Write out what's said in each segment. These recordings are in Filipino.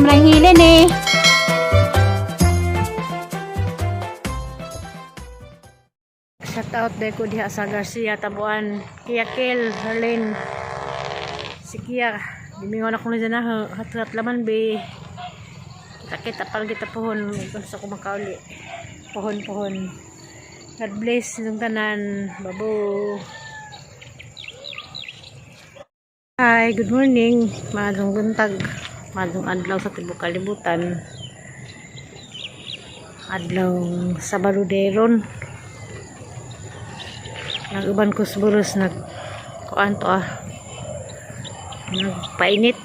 lang hilin eh. Shout out dahil ko diha sa Garcia, Tabuan, Kia Kel, Harlene, si Kia. Bimingon ako na dyan na hat-hat laman be. Kita pala kita pohon kung sa kumakauli. Pohon. God bless yung tanan. Babo. Hi, good morning. Madong buntag. Madong adlaw sa tibok kalibutan. Adlaw sa Baluderon. Nag-uban ko suburos kuan to nagpainit.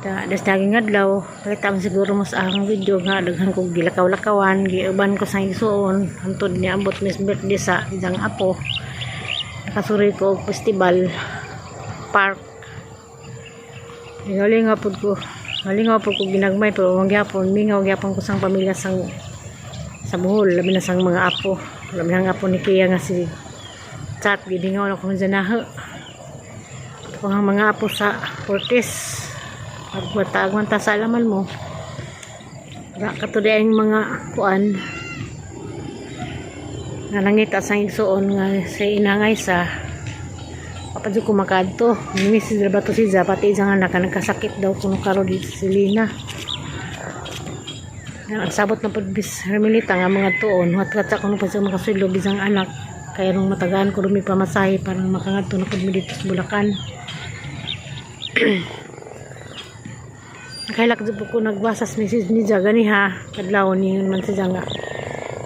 Das daging adlaw. Kita man siguro mas ahang video nga daghan kog gilakaw-lakawan. Giuban ko sa isuon. Antod niya abot mis birthday sa isang apo. Nakasuri ko og festival park. Galingaw po ko ginagmay pero magyapon mingaw gyapon ko sang pamilya sa Bohol, labi na sang mga apo. Labi na nga apo ni Kia nga si Chat, gidingaw na kung dyan kung ang mga apo sa Fortis agwanta sa alaman mo katuloy ang mga kuan nga nangita sa igsuon nga sa inangay sa papadyo kumakadto ni Mrs. Rabato siya pati isang anak na nagkasakit daw kuno karo dito si Lina. Ang sabot na pagbis Hermelita nga mga tuon hat-hat ko pa sa makasulo bisang anak kaya nung matagaan ko dumi pamasahe para makangadto na pud dito sa Bulacan. Nakailak jud ko nagwasas message ni Jaga ni ha kadlaw ni man siya nga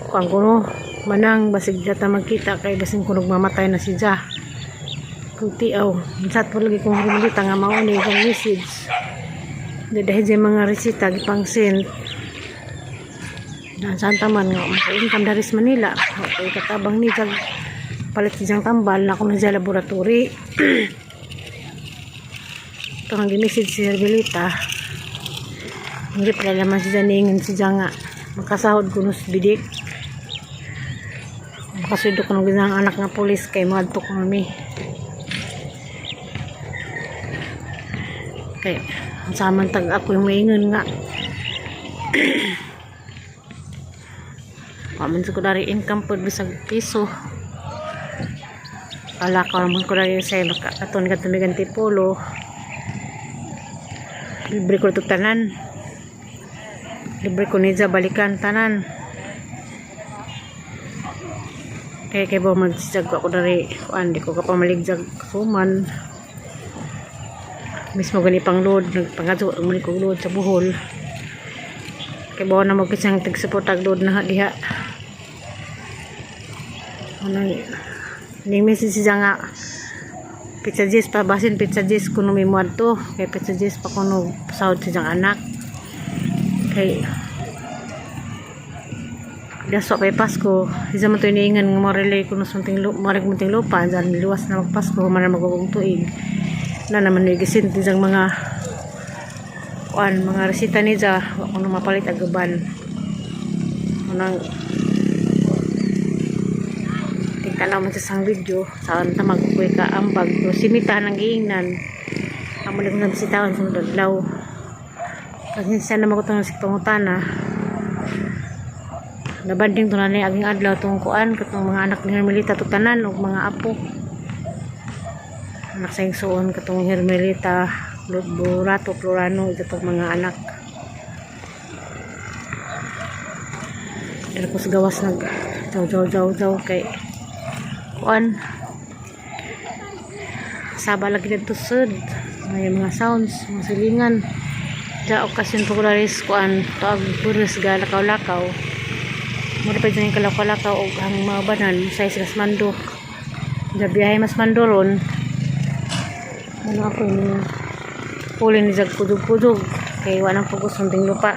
kuan kuno manang basig data magkita kay basing kuno mamatay na si Ja. Kutiaw chat po lagi kong Hermelita nga mao ni kong message. Dahil sa mga resita gipang send dan santa man nga maka-income dari sa Manila okay katabang ni jag palit siyang tambal na ako na sa laboratory. Ito ang ginisid si Hermelita hindi pala naman siya ningin siya nga makasahod ko nus bidik makasudo ko ng ginang anak nga polis kay madto ko kami kay saman tag ako yung maingon nga paman sa ko dari income po bisag piso ala ko naman ko dari sa makakaton ka tumigan tipolo libre ko ito tanan libre ko niya balikan tanan kaya ba magsisag ako dari kuan di ko kapamaligjag suman mismo gani pang load nagpangadto muli ko load sa Bohol kaya ba na magkisang tag-support load na diha ning message siya nga pizza jis pa basin pizza jis kuno may muad to kay pizza jis pa kuno sahod siyang anak kay daso kay Pasko siya man to iniingan nga mo-relay kuno sunting munting lupa dyan liwas na magpasko man na magugong tuig na naman nigisin siyang mga kuan mga resita niya kuno mapalit agaban kunang tingnan naman sa sang video saan ta magkuy ka ambag no simitahan ng giingnan ang muli kong nabisitawan sa dadlaw kasi siya naman ko itong pangutana nabanding to na ni aging adlaw itong kuan katong mga anak ni Hermelita tutanan o mga apo anak sa ingsuon katong Hermelita Burato Florano ito mga anak pero ko sa gawas nag jaw kay kuan saba lagi dito sud may mga sounds mga silingan da okasyon po ko laris kuan tawag buros ga lakaw-lakaw mo pa dyan yung kalakaw-lakaw o ang mga banan sa islas mando da biyahe mas mandoron ano ako yung puli ni jag kudug-kudug kay wanang pugos sunting lupa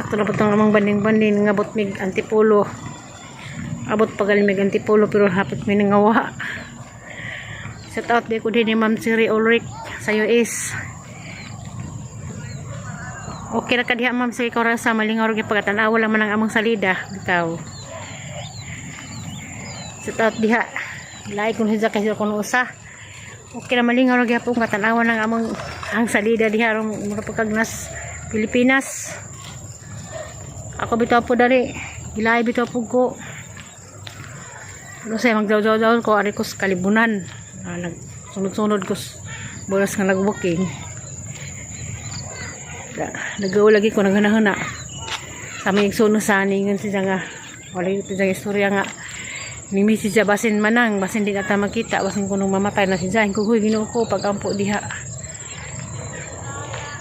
ito na po itong amang banding-banding nga abot mig antipolo abot pagal mig antipolo pero hapit may nangawa shout out di ko din ni Ma'am Siri Ulrich sa US okay na ka diha Ma'am Siri Kaurasa malingaw rin pagkatanawa lang man ang amang salida bitaw shout out diha Lahi kun siya kasi kun usa. Okay na malingaw lagi po katanawan ng among ang salida diha ron mura pagkagnas Pilipinas. Ako bitaw po dali. Gilahi bitaw po ko. Ano say magdaw-daw ko ari ko sa kalibunan. Sunod-sunod ko boras nga nag-booking. Nagaw lagi ko naghanahana. Sa may igsuno sa ningon siya nga wala ito siya istorya nga ni message siya basin manang basin di nata makita basin kunong mamatay na siya ko huy Ginoo ko pagampo diha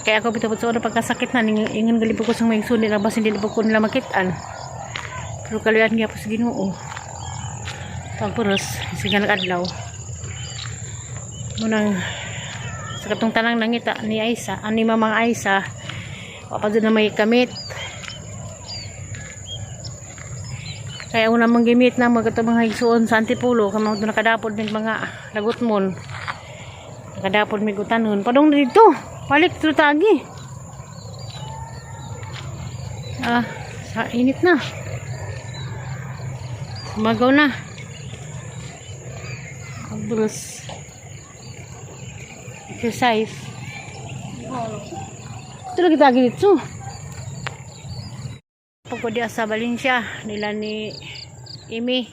kaya ako bitapot sa pagkasakit na ingon galipod ko sa may igsuno na basin di ko nila makitaan pero kalian niya po sa Ginoo pagpuros siya nag-adlaw munang sa katong tanang nangita ni Aisa ani mamang Aisa papadod na may kamit. Kaya una mong gimit na mga higsuon sa Antipulo kamang ito nakadapod ng mga lagutmon nakadapod may gutanon padong dito balik dito tagi sa init na sumagaw na abros exercise ito lagi tagi dito pagko dia sa Valencia nila ni Imi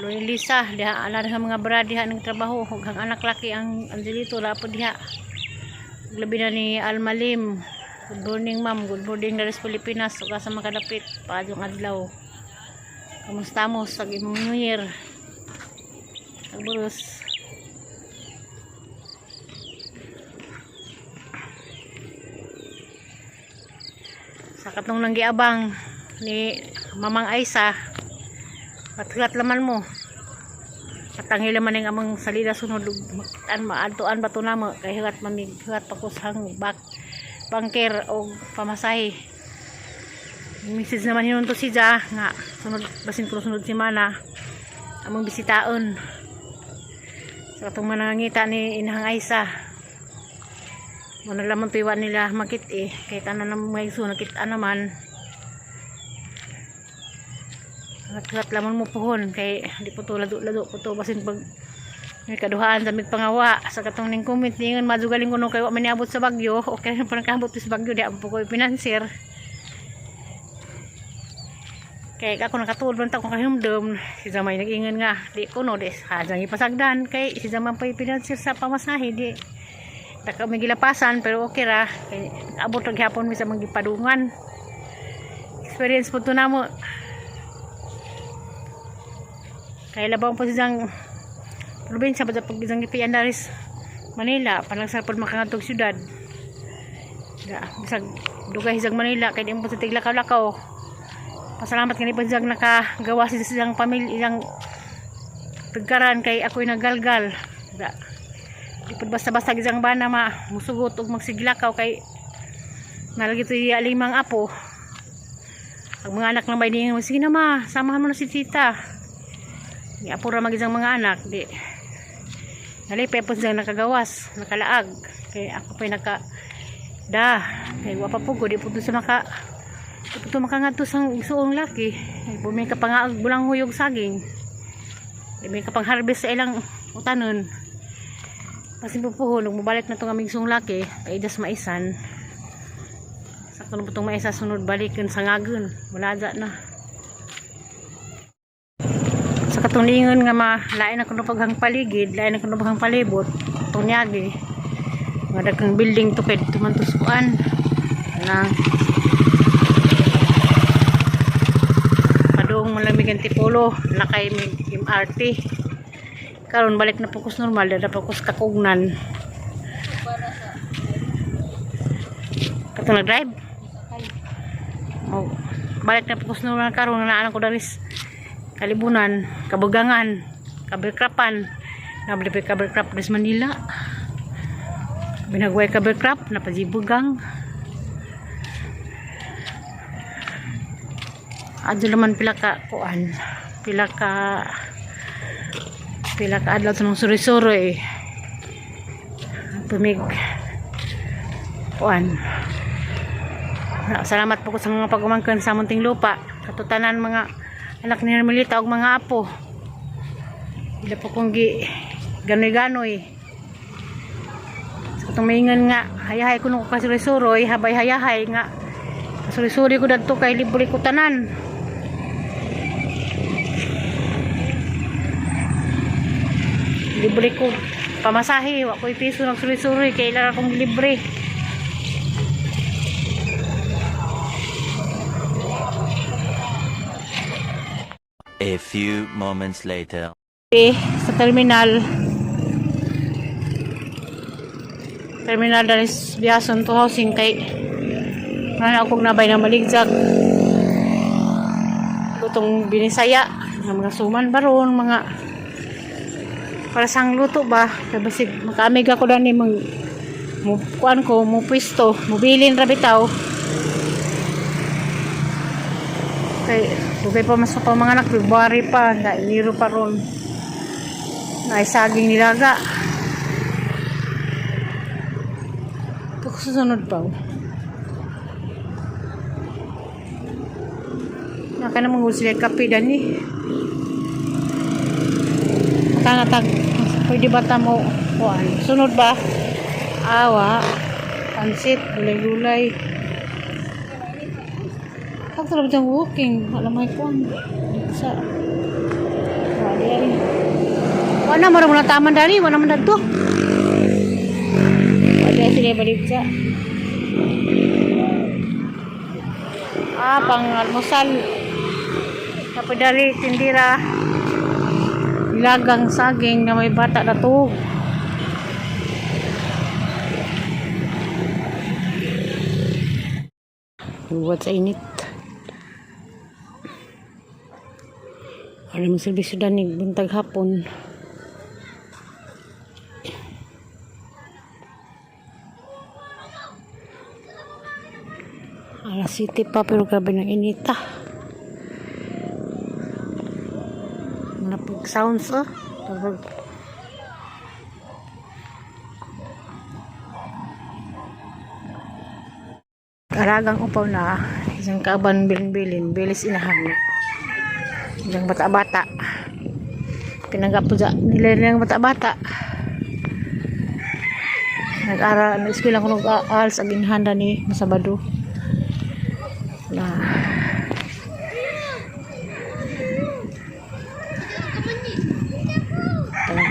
Loy Lisa diha ana diha mga brad diha nang trabaho ug ang anak laki ang Angelito lapo diha labi na ni Almalim good morning ma'am good morning dari Pilipinas ug asa makadapit paadtong adlaw kamusta mo sa imong New Year agburos sa katong nang giabang ni Mamang Aisa patgat laman mo patangil laman ng among salida sunod an maadtoan bato na mo kay hiwat mamig hiwat pakusang bangker o pamasahe message naman hinon to si Ja nga sunod basin ko sunod semana among bisitaon sa katong manangita ni Inahang Aisa wala lamang tuwa nila makit kaya tanan ng mga iso nakita naman at lamang mo pohon kay di po to lado po to basin pag may kaduhaan sa pangawa sa katong ning comment ningon madugaling kuno kay wa maniabot sa bagyo okay na parang kaabot sa bagyo di po ko financier kay ako nakatuod man ta kung kahimdom si Zamay nag-ingon nga di kuno des hadang ipasagdan kay si Zamay pa financier sa pamasahe di taka may gilapasan pero okay ra kay abot og hapon mi sa mga gipadungan experience po to namo kay labaw po siyang probinsya pa sa pag-isang ipian daris Manila palangsar po makangantog syudad bisag dugay siyang Manila kay di mo sa tiglakaw-lakaw pasalamat kani po siyang nakagawa siyang pamilya ilang tagkaran kay ako'y nagalgal ipod basta-basta gisang bana musugot og magsiglakaw kay nalagi to iya limang apo ang mga anak lang bay niya sige na ma samahan mo na si tita ni apo ra magisang mga anak di nalipay po siyang nakagawas nakalaag kay ako pa'y kay wapa po ko di po to sa makangadto sang isuong laki bumi ka pa nga bulang huyog saging di ka pang harvest sa ilang utanon pasin po nung mabalik na itong aming sung laki kay idas maisan sakto na po itong maisa sunod balikin sa ngagun wala dyan na sa katong lingon nga lain ako na paghang paligid lain ako na paghang palibot itong nyagi nga dagang building to kay tumantuskuan na padung malamig ang Tipolo nakay may MRT karon balik na fokus normal dada fokus kakugnan katong nag-drive balik na fokus normal karon naanan ko daris kalibunan kabugangan kaberkrapan nabli pa kaberkrap des Manila binagway kaberkrap na pajibugang adyo naman pila ka kuan pila ka adlaw tanong suri-suri pumig kuan salamat po ko sa mga pagumangkan sa munting lupa katutanan mga anak ni Hermelita og mga apo Wala pa kong ganoy-ganoy. So, itong maingan nga, hayahay ko nung kasuri-suroy, habay hayahay nga. Kasuri-suri ko dito kay libre ko tanan. Libre ko pamasahe, wa ko'y piso ng suri-suri, kailangan akong libre. A few moments later. Sa terminal dalis biyason to housing kay nga ako nabay na maligzag lutong binisaya ng mga suman baron mga para sang luto ba kay basig makaamig ako dani kuan ko mo pwesto mobilin ra bitaw kay dugay pa mas pa mga anak February pa na iniro pa ron na saging nilaga. Ito susunod pa. Naka namang sila kape dani. Tangatag. Pwede ba tamo kuan? Sunod ba? Awa. Pansit, gulay-gulay. Pag talaga itong walking, alam mo kuan. Sa wala mo na taman dari, wala man dito. Wala sila balik sa. Pang almusal. Tapos dari tindira. Ilagang saging na may bata na to. Buat sa init. Ano mo servisyo danig buntag hapon. Alas city pa pero grabe ng inita. Manapag sounds Aragang upaw na isang kaaban bilin-bilin bilis inahan isang bata-bata pinagapo sa nila ng bata-bata nag-eskwela ko nag-aal sa ginhanda ni Masabado na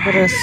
terus